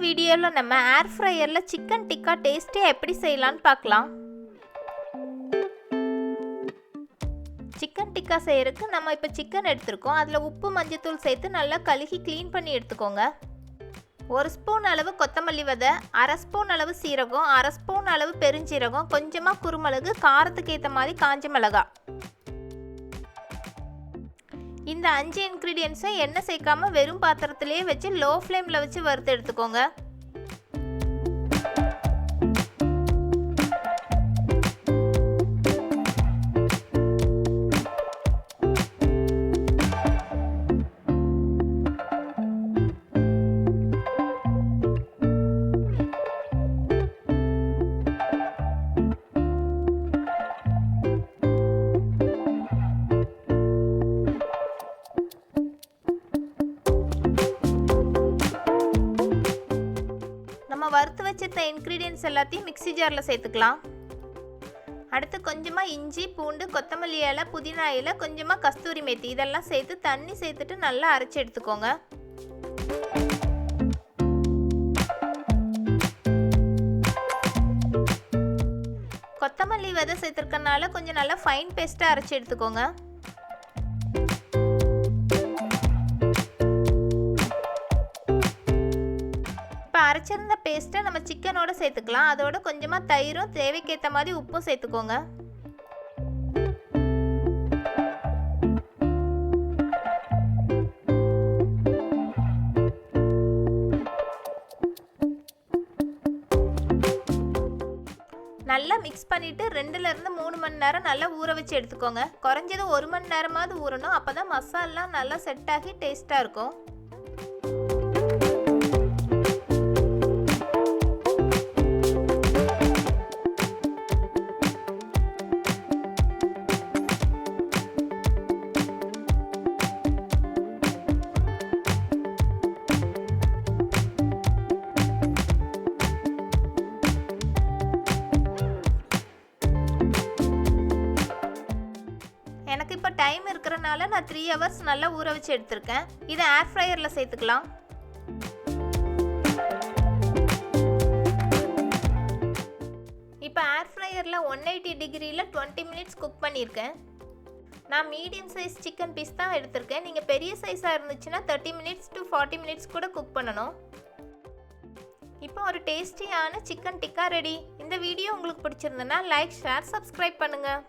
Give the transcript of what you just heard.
வீடியோவில் நம்ம ஏர் ஃப்ரையரில் சிக்கன் டிக்கா டேஸ்டியாக எப்படி செய்யலான்னு பார்க்கலாம். சிக்கன் டிக்கா செய்யறதுக்கு நம்ம இப்போ சிக்கன் எடுத்துருக்கோம். அதில் உப்பு மஞ்சத்தூள் சேர்த்து நல்லா கழுகி க்ளீன் பண்ணி எடுத்துக்கோங்க. 1 ஸ்பூன் அளவு கொத்தமல்லி விதை, 1/2 ஸ்பூன் அளவு சீரகம், 1/2 ஸ்பூன் அளவு பெருஞ்சீரகம், கொஞ்சமாக குருமிளகு, காரத்துக்கு ஏற்ற மாதிரி காஞ்ச மிளகாய். இந்த 5 இன்க்ரீடியன்ஸை எண்ணெய் சேர்க்காம வெறும் பாத்திரத்திலேயே வச்சு லோ ஃப்ளேமில் வச்சு வறுத்து எடுத்துக்கோங்க. நம்ம வறுத்து வச்சிருந்த இன்க்ரீடியன்ஸ் எல்லாத்தையும் மிக்ஸி ஜாரில் சேர்த்துக்கலாம். அடுத்து கொஞ்சமாக இஞ்சி, பூண்டு, கொத்தமல்லி இலை, புதினா இலை, கொஞ்சமாக கஸ்தூரி மேத்தி இதெல்லாம் சேர்த்து தண்ணி சேர்த்துட்டு நல்லா அரைச்சி எடுத்துக்கோங்க. கொத்தமல்லி விதை சேர்த்துருக்கனால கொஞ்சம் நல்லா ஃபைன் பேஸ்ட்டாக அரைச்சி எடுத்துக்கோங்க. அரைச்சிருந்த பேஸ்ட்டை நம்ம சிக்கனோட சேர்த்துக்கலாம். அதோட கொஞ்சமாக தயிரும் தேவைக்கேற்ற மாதிரி உப்பும் சேர்த்துக்கோங்க. நல்லா மிக்ஸ் பண்ணிவிட்டு 2லேருந்து 3 மணி நேரம் நல்லா ஊற வச்சு எடுத்துக்கோங்க. குறைஞ்சது 1 மணி நேரமாவது ஊறணும். அப்போ தான் மசாலாம் நல்லா செட் ஆகி டேஸ்ட்டாக இருக்கும். எனக்கு இப்போ டைம் இருக்கிறனால நான் 3 ஹவர்ஸ் நல்லா ஊற வச்சு எடுத்திருக்கேன். இதை ஏர் ஃப்ரையரில் சேர்த்துக்கலாம். இப்போ ஏர் ஃப்ரையரில் 180 டிகிரியில் 20 மினிட்ஸ் குக் பண்ணியிருக்கேன். நான் மீடியம் சைஸ் சிக்கன் பீஸ் தான் எடுத்திருக்கேன். நீங்கள் பெரிய சைஸாக இருந்துச்சுன்னா 30 மினிட்ஸ் to 40 மினிட்ஸ் கூட குக் பண்ணணும். இப்போ ஒரு டேஸ்டியான சிக்கன் டிக்கா ரெடி. இந்த வீடியோ உங்களுக்கு பிடிச்சிருந்ததுன்னா லைக், ஷேர், சப்ஸ்கிரைப் பண்ணுங்கள்.